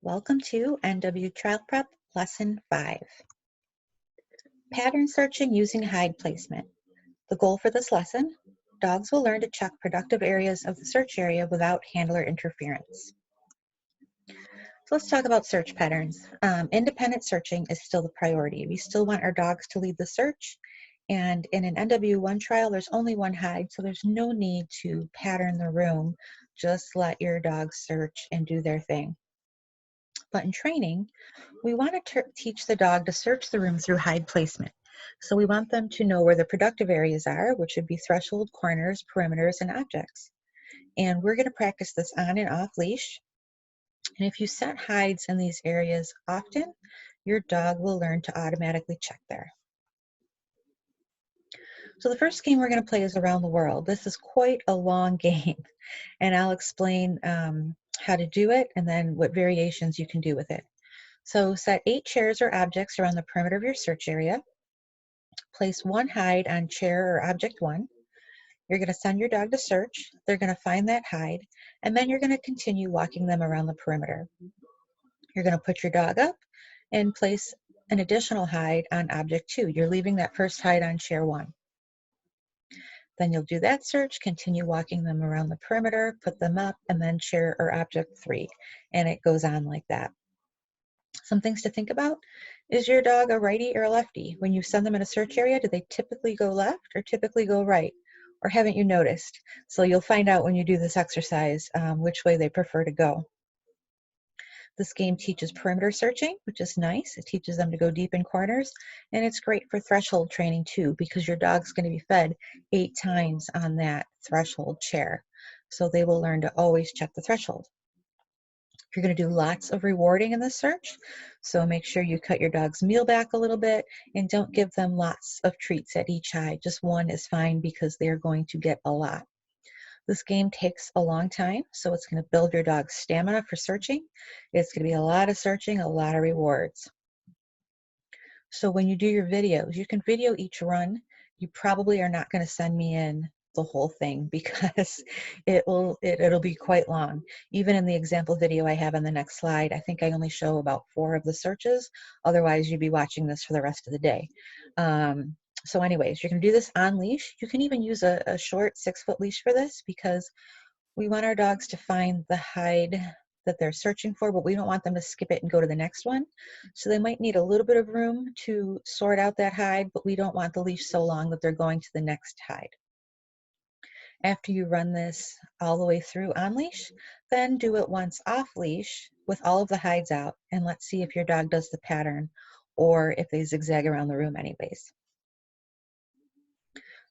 Welcome to NW Trial Prep Lesson 5. Pattern searching using hide placement. The goal for this lesson, dogs will learn to check productive areas of the search area without handler interference. So let's talk about search patterns. Independent searching is still the priority. We still want our dogs to lead the search, and in an NW1 trial, there's only one hide, so there's no need to pattern the room. Just let your dogs search and do their thing. But in training, we want to teach the dog to search the room through hide placement. So we want them to know where the productive areas are, which would be threshold, corners, perimeters, and objects. And we're going to practice this on and off leash. And if you set hides in these areas often, your dog will learn to automatically check there. So the first game we're going to play is Around the World. This is quite a long game, and I'll explain how to do it and then what variations you can do with it. So set 8 chairs or objects around the perimeter of your search area. Place one hide on chair or object 1. You're going to send your dog to search. They're going to find that hide, and then you're going to continue walking them around the perimeter. You're going to put your dog up and place an additional hide on object 2. You're leaving that first hide on chair 1. Then you'll do that search, continue walking them around the perimeter, put them up, and then chair or object 3. And it goes on like that. Some things to think about. Is your dog a righty or a lefty? When you send them in a search area, do they typically go left or typically go right? Or haven't you noticed? So you'll find out when you do this exercise which way they prefer to go. This game teaches perimeter searching, which is nice. It teaches them to go deep in corners, and it's great for threshold training too, because your dog's going to be fed 8 times on that threshold chair. So they will learn to always check the threshold. You're going to do lots of rewarding in this search, so make sure you cut your dog's meal back a little bit and don't give them lots of treats at each hide. Just one is fine because they're going to get a lot. This game takes a long time, so it's going to build your dog's stamina for searching. It's going to be a lot of searching, a lot of rewards. So when you do your videos, you can video each run. You probably are not going to send me in the whole thing because it'll be quite long. Even in the example video I have on the next slide, I think I only show about 4 of the searches. Otherwise, you'd be watching this for the rest of the day. So anyways, you're going to do this on leash. You can even use a short 6-foot leash for this because we want our dogs to find the hide that they're searching for, but we don't want them to skip it and go to the next one. So they might need a little bit of room to sort out that hide, but we don't want the leash so long that they're going to the next hide. After you run this all the way through on leash, then do it once off leash with all of the hides out, and let's see if your dog does the pattern or if they zigzag around the room anyways.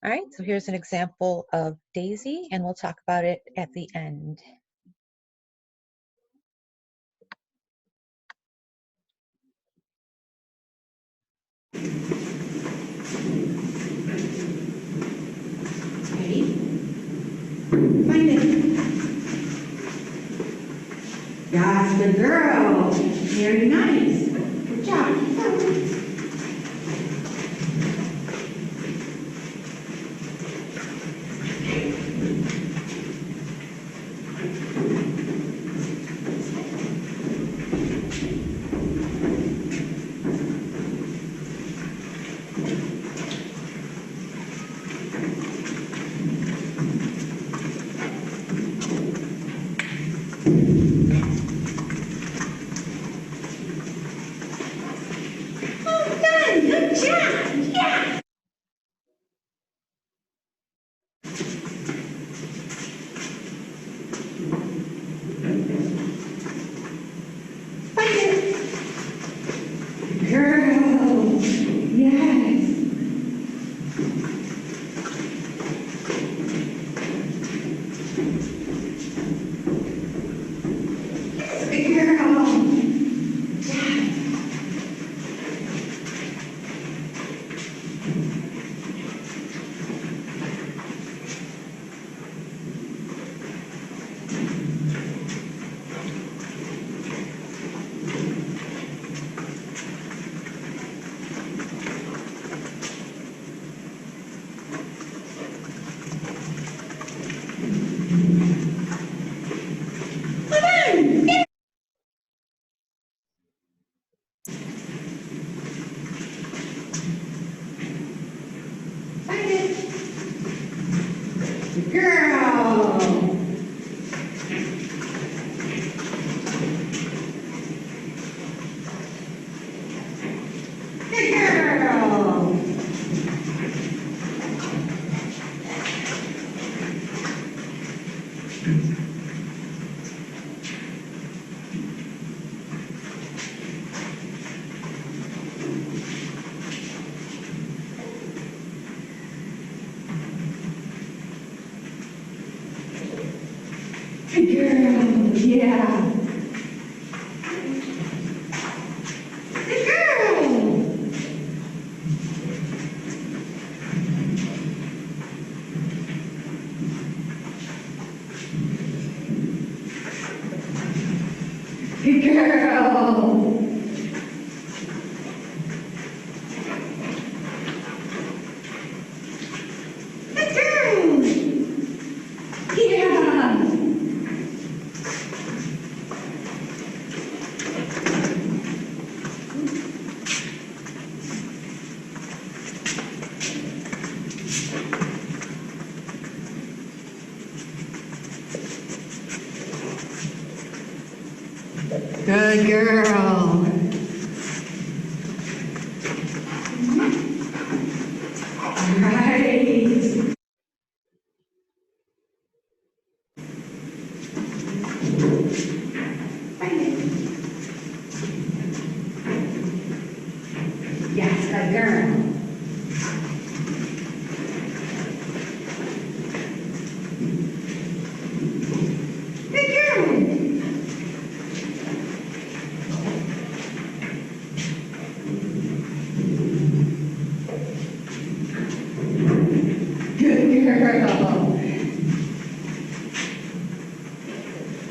All right, so here's an example of Daisy, and we'll talk about it at the end. Ready? Find it. That's the girl. Very nice. Good job. Keep going. Oh, done. Good job. Yeah. Find it. Girl. Yes. Good girl. Good girl. Yeah. Good girl. All right. Yes, good girl. Good girl. Good girl.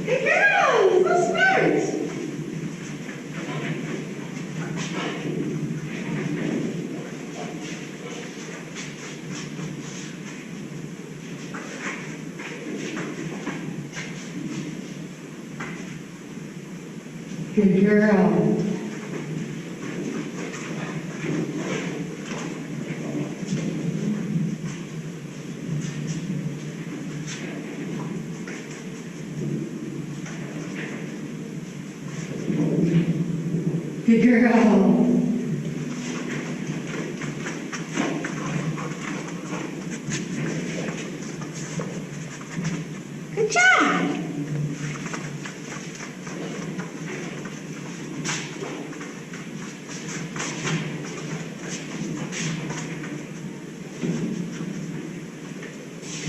Good girl. So smart. Good girl. Good girl. Good job.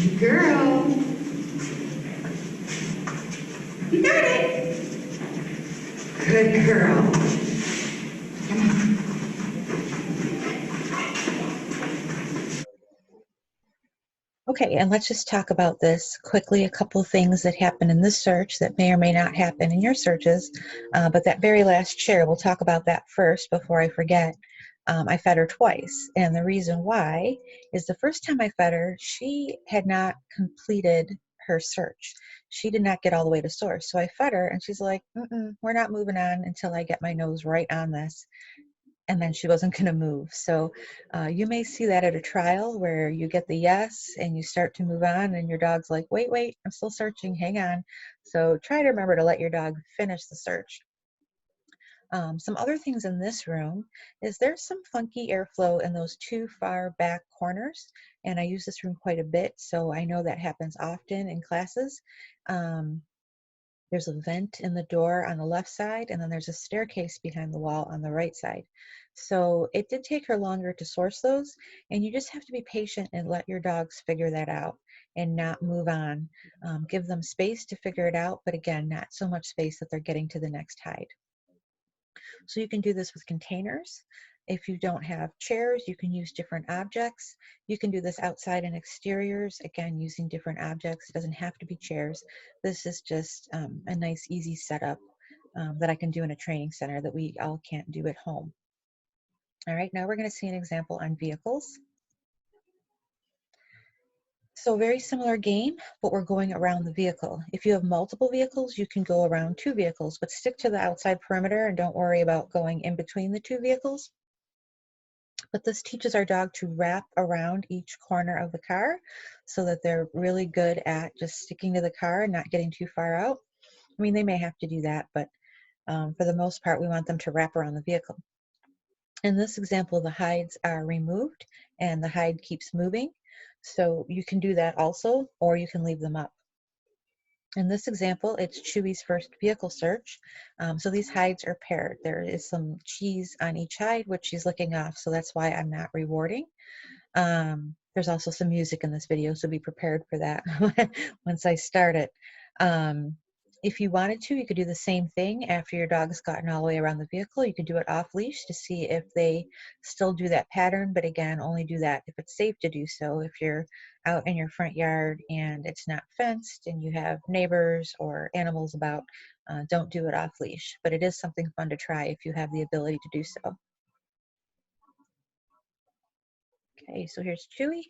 Good girl. You got it. Good girl. Okay, and let's just talk about this quickly. A couple of things that happen in this search that may or may not happen in your searches. But that very last chair, we'll talk about that first before I forget. I fed her twice. And the reason why is the first time I fed her, she had not completed her search. She did not get all the way to source. So I fed her and she's like, we're not moving on until I get my nose right on this. And then she wasn't going to move. So you may see that at a trial where you get the yes and you start to move on and your dog's like, wait, I'm still searching, hang on. So try to remember to let your dog finish the search. Some other things in this room is there's some funky airflow in those two far back corners, and I use this room quite a bit, so I know that happens often in classes. Um, there's a vent in the door on the left side, and then there's a staircase behind the wall on the right side. So it did take her longer to source those, and you just have to be patient and let your dogs figure that out and not move on. Give them space to figure it out, but again, not so much space that they're getting to the next hide. So you can do this with containers. If you don't have chairs, you can use different objects. You can do this outside and exteriors, again, using different objects. It doesn't have to be chairs. This is just a nice, easy setup that I can do in a training center that we all can't do at home. All right, now we're going to see an example on vehicles. So very similar game, but we're going around the vehicle. If you have multiple vehicles, you can go around two vehicles, but stick to the outside perimeter and don't worry about going in between the two vehicles. But this teaches our dog to wrap around each corner of the car so that they're really good at just sticking to the car and not getting too far out. I mean, they may have to do that, but for the most part, we want them to wrap around the vehicle. In this example, the hides are removed and the hide keeps moving. So you can do that also, or you can leave them up. In this example, it's Chewy's first vehicle search. So these hides are paired. There is some cheese on each hide, which she's licking off, so that's why I'm not rewarding. There's also some music in this video, so be prepared for that once I start it. If you wanted to, you could do the same thing after your dog's gotten all the way around the vehicle. You could do it off leash to see if they still do that pattern, but again, only do that if it's safe to do so. If you're out in your front yard and it's not fenced and you have neighbors or animals about, don't do it off leash. But it is something fun to try if you have the ability to do so. Okay, so here's Chewy.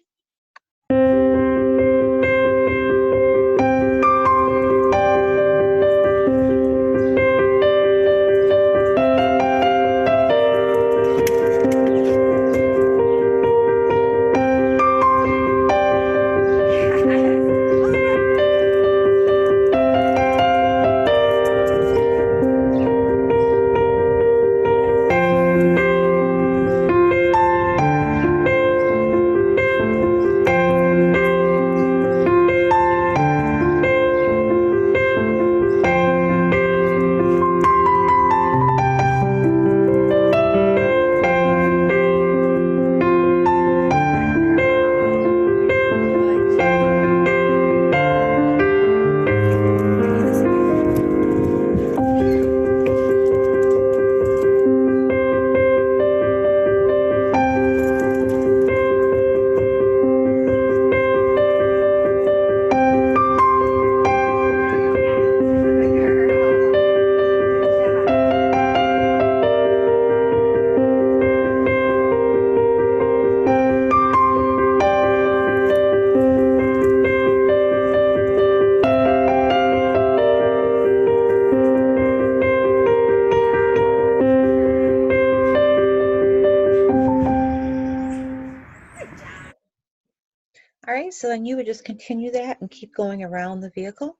All right, so then you would just continue that and keep going around the vehicle.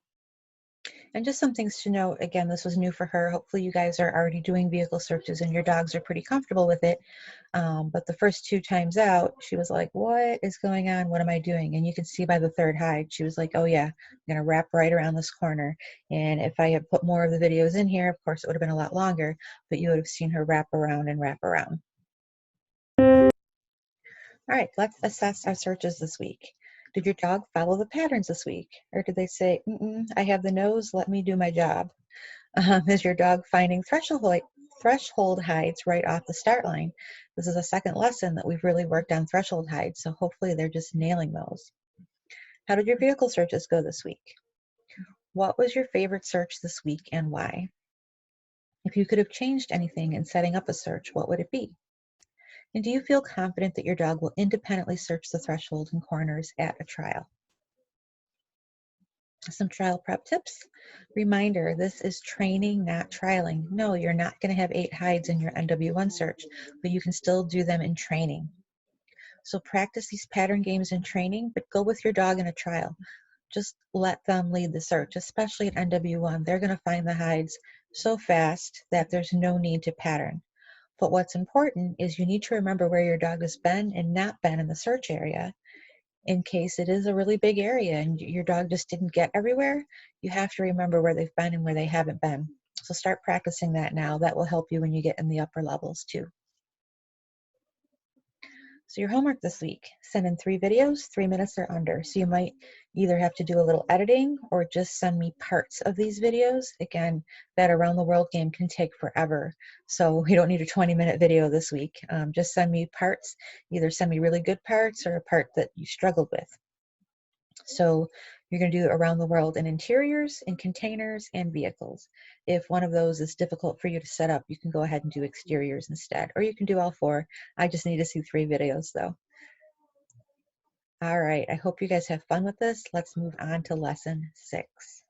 And just some things to note, again, this was new for her. Hopefully you guys are already doing vehicle searches and your dogs are pretty comfortable with it. But the first 2 times out, she was like, what is going on? What am I doing? And you can see by the third hide, she was like, oh yeah, I'm gonna wrap right around this corner. And if I had put more of the videos in here, of course it would have been a lot longer, but you would have seen her wrap around and wrap around. All right, let's assess our searches this week. Did your dog follow the patterns this week? Or did they say, I have the nose, let me do my job? Is your dog finding threshold hides right off the start line? This is a second lesson that we've really worked on threshold hides, so hopefully they're just nailing those. How did your vehicle searches go this week? What was your favorite search this week and why? If you could have changed anything in setting up a search, what would it be? And do you feel confident that your dog will independently search the threshold and corners at a trial? Some trial prep tips. Reminder, this is training, not trialing. No, you're not going to have 8 hides in your NW1 search, but you can still do them in training. So practice these pattern games in training, but go with your dog in a trial. Just let them lead the search, especially at NW1. They're going to find the hides so fast that there's no need to pattern. But what's important is you need to remember where your dog has been and not been in the search area. In case it is a really big area and your dog just didn't get everywhere, you have to remember where they've been and where they haven't been. So start practicing that now. That will help you when you get in the upper levels too. So your homework this week, send in 3 videos, 3 minutes or under. So you might either have to do a little editing or just send me parts of these videos. Again, that around the world game can take forever. So we don't need a 20-minute video this week. Just send me parts, either send me really good parts or a part that you struggled with. So you're going to do around the world in interiors, in containers, and vehicles. If one of those is difficult for you to set up, you can go ahead and do exteriors instead, or you can do all 4. I just need to see 3 videos though. All right, I hope you guys have fun with this. Let's move on to lesson 6.